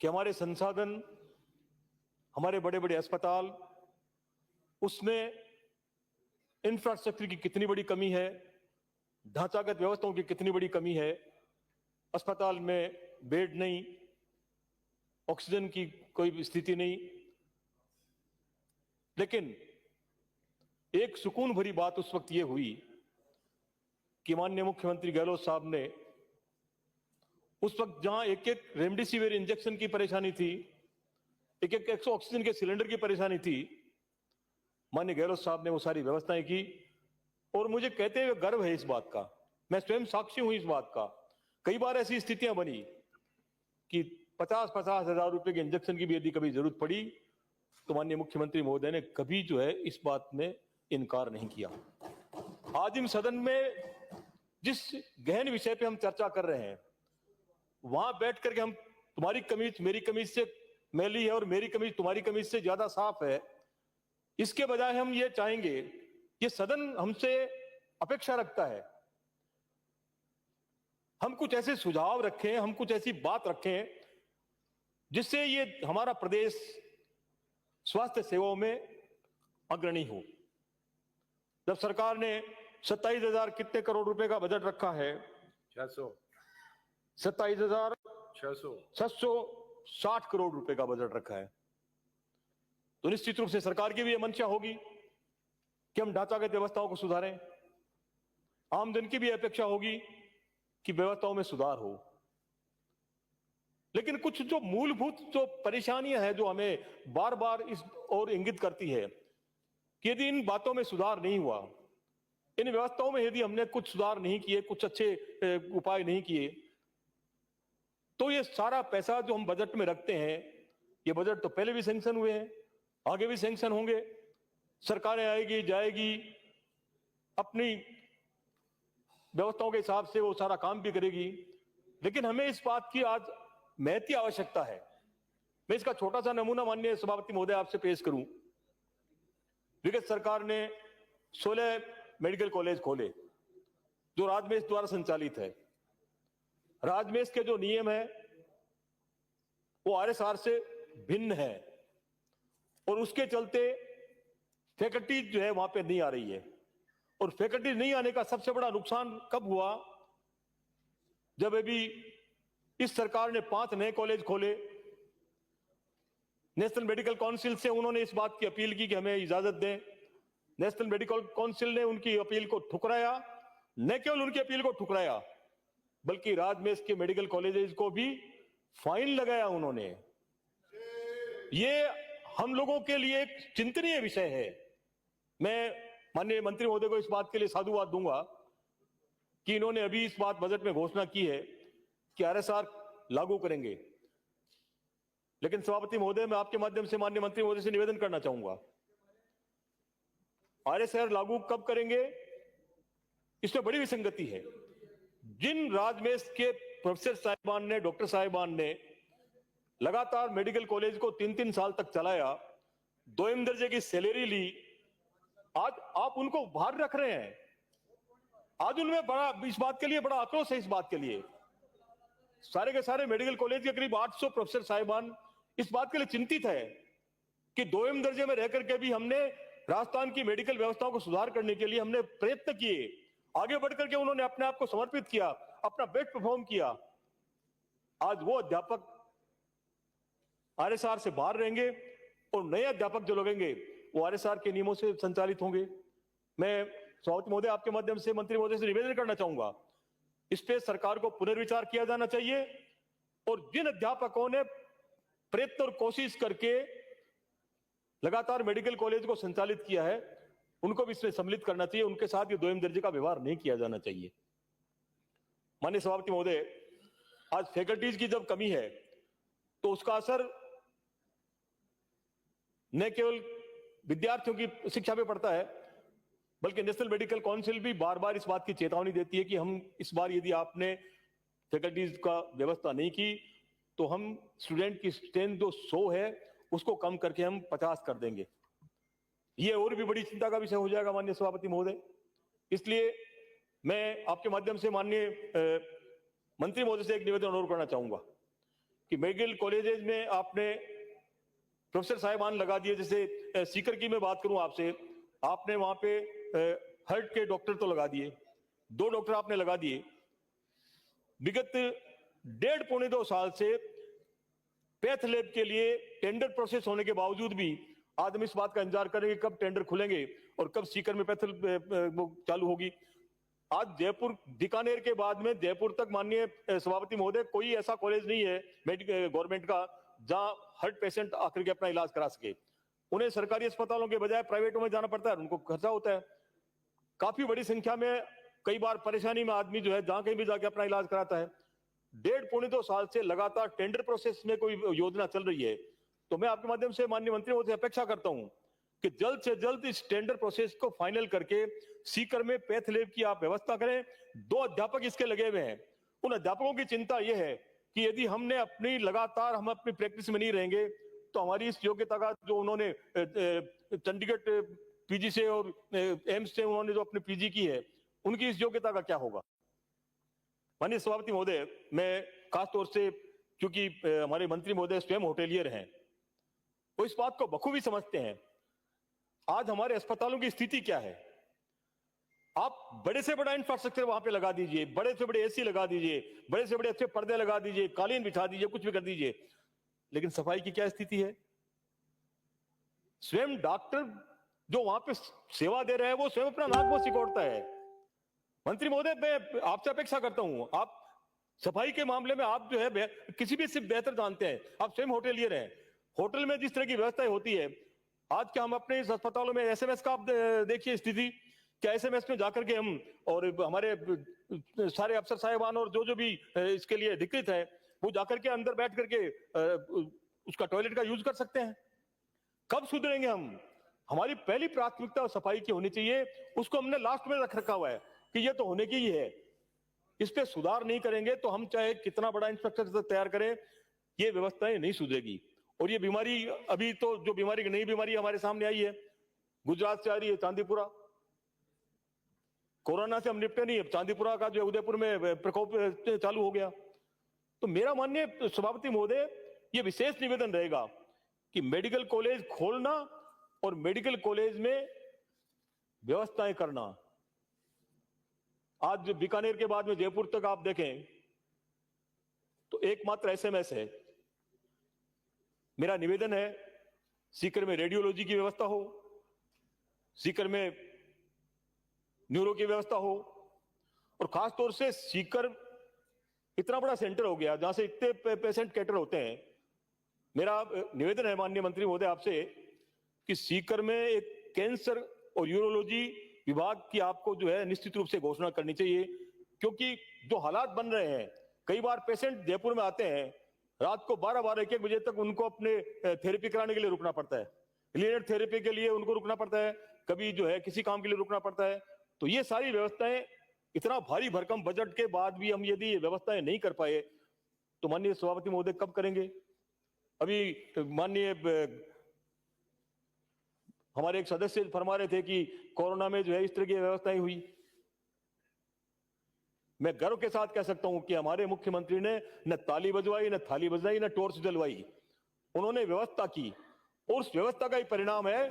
कि हमारे संसाधन, हमारे बड़े बड़े अस्पताल, उसमें इंफ्रास्ट्रक्चर की कितनी बड़ी कमी है, ढांचागत व्यवस्थाओं की कितनी बड़ी कमी है, अस्पताल में बेड नहीं, ऑक्सीजन की कोई स्थिति नहीं। लेकिन एक सुकून भरी बात उस वक्त यह हुई कि माननीय मुख्यमंत्री गहलोत साहब ने उस वक्त जहां एक एक रेमडेसिविर इंजेक्शन की परेशानी थी, एक एक ऑक्सीजन के सिलेंडर की परेशानी थी, माननीय गहलोत साहब ने वो सारी व्यवस्थाएं की। और मुझे कहते हुए गर्व है इस बात का, मैं स्वयं साक्षी हूं इस बात का। कई बार ऐसी स्थितियां बनी कि 50-50 हजार रुपए के इंजेक्शन की भी यदि कभी जरूरत पड़ी तो माननीय मुख्यमंत्री महोदय ने कभी जो है इस बात में इनकार नहीं किया। आज इन सदन में जिस गहन विषय पे हम चर्चा कर रहे हैं, वहां बैठ करके हम, तुम्हारी कमीज मेरी कमीज से मैली है और मेरी कमीज तुम्हारी कमीज से ज्यादा साफ है, इसके बजाय हम ये चाहेंगे, ये सदन हमसे अपेक्षा रखता है, हम कुछ ऐसे सुझाव रखें, हम कुछ ऐसी बात रखें जिससे ये हमारा प्रदेश स्वास्थ्य सेवाओं में अग्रणी हो। जब सरकार ने 27,000 कितने करोड़ रुपए का बजट रखा है, 27,660 करोड़ रुपए का बजट रखा है, तो निश्चित रूप से सरकार की भी यह मंशा होगी कि हम ढांचागत व्यवस्थाओं को सुधारें। आम जन की भी अपेक्षा होगी कि व्यवस्थाओं में सुधार हो। लेकिन कुछ जो मूलभूत जो परेशानियां हैं जो हमें बार बार इस ओर इंगित करती है कि यदि इन बातों में सुधार नहीं हुआ, इन व्यवस्थाओं में यदि हमने कुछ सुधार नहीं किए, कुछ अच्छे उपाय नहीं किए, तो ये सारा पैसा जो हम बजट में रखते हैं, ये बजट तो पहले भी सैंक्शन हुए हैं, आगे भी सैंक्शन होंगे, सरकारें आएगी जाएगी, अपनी व्यवस्थाओं के हिसाब से वो सारा काम भी करेगी। लेकिन हमें इस बात की आज महती आवश्यकता है। मैं इसका छोटा सा नमूना माननीय सभापति महोदय आपसे पेश करूं। विगत सरकार ने 16 मेडिकल कॉलेज खोले जो राजमेश द्वारा संचालित है। राजमेश के जो नियम है वो आरएसआर से भिन्न है और उसके चलते फैकल्टी जो है वहां पे नहीं आ रही है। और फैकल्टी नहीं आने का सबसे बड़ा नुकसान कब हुआ, जब अभी इस सरकार ने 5 नए कॉलेज खोले। नेशनल मेडिकल काउंसिल से उन्होंने इस बात की अपील की कि हमें इजाजत दें। नेशनल मेडिकल काउंसिल ने उनकी अपील को ठुकराया। न केवल उनकी अपील को ठुकराया बल्कि राजमेश के मेडिकल कॉलेजेस को भी फाइन लगाया उन्होंने। ये हम लोगों के लिए एक चिंतनीय विषय है। मैं माननीय मंत्री महोदय को इस बात के लिए साधुवाद दूंगा कि इन्होंने अभी इस बात बजट में घोषणा की है कि आरएसआर लागू करेंगे। लेकिन सभापति महोदय, मैं आपके माध्यम से माननीय मंत्री महोदय से निवेदन करना चाहूंगा, आरएसआर लागू कब करेंगे, इसमें बड़ी विसंगति है। जिन राजमेश के प्रोफेसर साहिबान ने, डॉक्टर साहिबान ने लगातार मेडिकल कॉलेज को 3-3 साल तक चलाया, 2वीं दर्जे की सैलरी ली, आज आप उनको बाहर रख रहे हैं। आज उनमें बड़ा, इस बात के लिए बड़ा आक्रोश है। इस बात के लिए सारे के सारे मेडिकल कॉलेज के करीब 800 प्रोफेसर साहिबान इस बात के लिए चिंतित है कि 2वीं दर्जे में रहकर के भी हमने राजस्थान की मेडिकल व्यवस्थाओं को सुधार करने के लिए हमने प्रयत्न किए, आगे बढ़कर के उन्होंने अपने आप को समर्पित किया, अपना बेस्ट परफॉर्म किया। आज वो अध्यापक आरएसआर से बाहर रहेंगे और नए अध्यापक जो लगेंगे वो आरएसआर के नियमों से संचालित होंगे। मैं सभापति महोदय आपके माध्यम से मंत्री महोदय से निवेदन करना चाहूंगा, इस पे सरकार को पुनर्विचार किया जाना चाहिए और जिन अध्यापकों ने प्रयत्न और कोशिश करके लगातार मेडिकल कॉलेज को संचालित किया है उनको भी इसमें सम्मिलित करना चाहिए। उनके साथ ये 2वीं दर्जे का व्यवहार नहीं किया जाना चाहिए। माननीय सभापति महोदय, आज फैकल्टीज की जब कमी है तो उसका असर न केवल विद्यार्थियों की शिक्षा पे पड़ता है बल्कि नेशनल मेडिकल काउंसिल भी बार बार इस बात की चेतावनी देती है कि हम इस बार यदि आपने फैकल्टीज का व्यवस्था नहीं की तो हम स्टूडेंट की स्ट्रेंथ जो 100 है उसको कम करके हम 50 कर देंगे। ये और भी बड़ी चिंता का विषय हो जाएगा माननीय सभापति महोदय। इसलिए मैं आपके माध्यम से माननीय मंत्री महोदय से एक निवेदन और करना चाहूंगा कि मेडिकल कॉलेजेस में आपने प्रोफेसर साहिबान लगा दिए। जैसे सीकर की मैं बात करूं आपसे, आपने वहां पे हार्ट के डॉक्टर तो लगा दिए, 2 डॉक्टर आपने लगा दिए। विगत 1.5-2 साल से पैथ लैब के लिए टेंडर प्रोसेस होने के बावजूद भी आज हम इस बात का इंतजार करेंगे कब टेंडर खुलेंगे और कब सीकर में पैथ वो चालू होगी। आज जयपुर बीकानेर के बाद में जयपुर तक माननीय सभापति महोदय कोई ऐसा कॉलेज नहीं है गवर्नमेंट का जहां हर पेशेंट आकर के अपना इलाज करा सके। उन्हें सरकारी अस्पतालों के बजाय प्राइवेटों में जाना पड़ता है, उनको खर्चा होता है। काफी बड़ी संख्या में कई बार परेशानी में आदमी जो है जहां कहीं भी जाके अपना इलाज कराता है। 1.5-2 साल से लगातार टेंडर प्रोसेस में कोई योजना चल रही है, तो मैं आपके माध्यम से माननीय मंत्री महोदय से अपेक्षा करता हूं कि जल्द से जल्द इस टेंडर प्रोसेस को फाइनल करके सीकर में पैथ लैब की आप व्यवस्था करें। 2 अध्यापक इसके लगे हुए हैं। उन अध्यापकों की चिंता यह है कि यदि हमने हम अपनी प्रैक्टिस में नहीं रहेंगे तो हमारी इस योग्यता का जो उन्होंने चंडीगढ़ पीजी से और एम्स से उन्होंने जो अपनी पीजी की है, उनकी इस योग्यता का क्या होगा। माननीय सभापति महोदय, मैं खासतौर से क्योंकि हमारे मंत्री महोदय स्वयं होटेलियर हैं, वो इस बात को बखूबी समझते हैं। आज हमारे अस्पतालों की स्थिति क्या है। आप बड़े से बड़ा इंफ्रास्ट्रक्चर वहां पे लगा दीजिए, बड़े से बड़े एसी लगा दीजिए, बड़े से बड़े अच्छे पर्दे लगा दीजिए, कालीन बिछा दीजिए, कुछ भी कर दीजिए, लेकिन सफाई की क्या स्थिति है। स्वयं डॉक्टर जो वहां पे सेवा दे रहे हैं वो स्वयं अपना नाक वो सिकोड़ता है। मंत्री महोदय, मैं आपसे अपेक्षा करता हूं, आप सफाई के मामले में आप जो है किसी भी से बेहतर जानते हैं। आप स्वयं होटेलियर हैं। होटल में जिस तरह की व्यवस्था होती है, आज क्या हम अपने इस अस्पतालों में एसएमएस का आप देखिए स्थिति, क्या एसएमएस में जाकर के हम और हमारे सारे अफसर साहिबान और जो भी इसके लिए अधिकृत है वो जाकर के अंदर बैठ करके उसका टॉयलेट का यूज कर सकते हैं। कब सुधरेंगे हम। हमारी पहली प्राथमिकता सफाई की होनी चाहिए, उसको हमने लास्ट में रख रखा हुआ है कि ये तो होने की ही है। इस पे सुधार नहीं करेंगे तो हम चाहे कितना बड़ा इंफ्रास्ट्रक्चर तैयार करें, ये व्यवस्थाएं नहीं सुधरेगी। और ये बीमारी, अभी तो जो बीमारी नई बीमारी हमारे सामने आई है, गुजरात से आ रही है, चांदीपुरा। कोरोना से हम निपटे नहीं, अब चांदीपुरा का जो उदयपुर में प्रकोप चालू हो गया। तो मेरा माननीय सभापति महोदय, ये विशेष निवेदन रहेगा कि मेडिकल कॉलेज खोलना और मेडिकल कॉलेज में व्यवस्थाएं करना। आज बीकानेर के बाद में जयपुर तक आप देखें तो एकमात्र एसएमएस है। मेरा निवेदन है, सीकर में रेडियोलॉजी की व्यवस्था हो, सीकर में न्यूरो की व्यवस्था हो, और खासतौर से सीकर इतना बड़ा सेंटर हो गया जहां से इतने पेशेंट कैटर होते हैं। मेरा निवेदन है माननीय मंत्री महोदय आपसे कि सीकर में एक कैंसर और यूरोलॉजी विभाग की आपको जो है निश्चित रूप से घोषणा करनी चाहिए, क्योंकि जो हालात बन रहे हैं, कई बार पेशेंट जयपुर में आते हैं, रात को 12-12, 1-1 बजे तक उनको अपने थेरेपी कराने के लिए रुकना पड़ता है, लिनियर थेरेपी के लिए उनको रुकना पड़ता है, कभी जो है किसी काम के लिए रुकना पड़ता है। तो ये सारी व्यवस्थाएं, इतना भारी भरकम बजट के बाद भी हम यदि ये व्यवस्थाएं नहीं कर पाए तो माननीय सभापति महोदय कब करेंगे। अभी माननीय हमारे एक सदस्य फरमा रहे थे कि कोरोना में जो है इस तरह की व्यवस्थाएं हुई। मैं गर्व के साथ कह सकता हूं कि हमारे मुख्यमंत्री ने न ताली बजवाई, न थाली बजवाई, न टॉर्च जलवाई, उन्होंने व्यवस्था की। और उस व्यवस्था का ही परिणाम है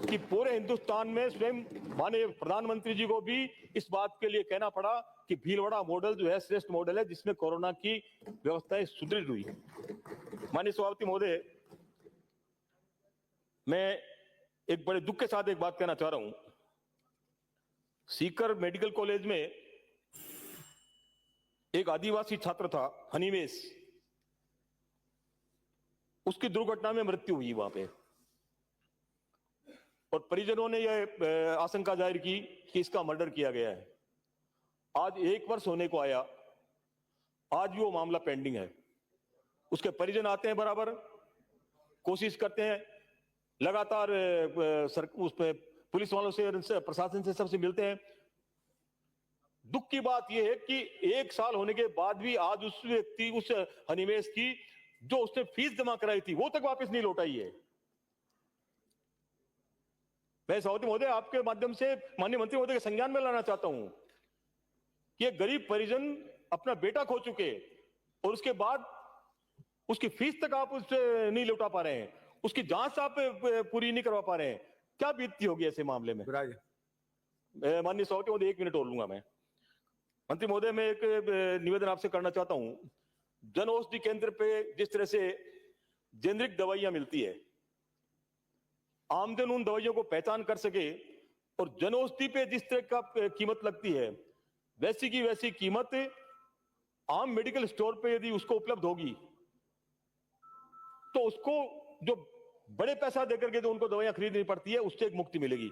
कि पूरे हिंदुस्तान में स्वयं माननीय प्रधानमंत्री जी को भी इस बात के लिए कहना पड़ा कि भीलवाड़ा मॉडल जो है श्रेष्ठ मॉडल है, जिसमें कोरोना की व्यवस्थाएं सुदृढ़ हुई। माननीय सभापति महोदय, मैं एक बड़े दुख के साथ एक बात कहना चाह रहा हूं। सीकर मेडिकल कॉलेज में एक आदिवासी छात्र था, हनीमेश, उसकी दुर्घटना में मृत्यु हुई वहां पे, और परिजनों ने यह आशंका जाहिर की कि इसका मर्डर किया गया है। आज 1 वर्ष होने को आया, आज भी वो मामला पेंडिंग है। उसके परिजन आते हैं, बराबर कोशिश करते हैं, लगातार उस पे पुलिस वालों से, प्रशासन से, सबसे मिलते हैं। दुख की बात यह है कि 1 साल होने के बाद भी आज उस व्यक्ति, उस हनीमेश की जो उसने फीस जमा कराई थी, वो तक वापस नहीं लौटाई है। मैं सभापति महोदय आपके माध्यम से माननीय मंत्री महोदय के संज्ञान में लाना चाहता हूं कि ये गरीब परिजन अपना बेटा खो चुके और उसके बाद उसकी फीस तक आप उससे नहीं लौटा पा रहे हैं, उसकी जांच आप पूरी नहीं करवा पा रहे हैं, क्या बीतती होगी ऐसे मामले में? माननीय सभापति महोदय, 1 मिनट और लूंगा मैं। मंत्री महोदय, मैं एक निवेदन आपसे करना चाहता हूं। जन औषधि केंद्र पे जिस तरह से जेनरिक दवाइयां मिलती है, आमजन उन दवाइयों को पहचान कर सके और जन औषधि पे जिस तरह का कीमत लगती है, वैसी की वैसी कीमत आम मेडिकल स्टोर पे यदि उसको उपलब्ध होगी तो उसको जो बड़े पैसा देकर के जो उनको दवाइयां खरीदनी पड़ती है उससे एक मुक्ति मिलेगी।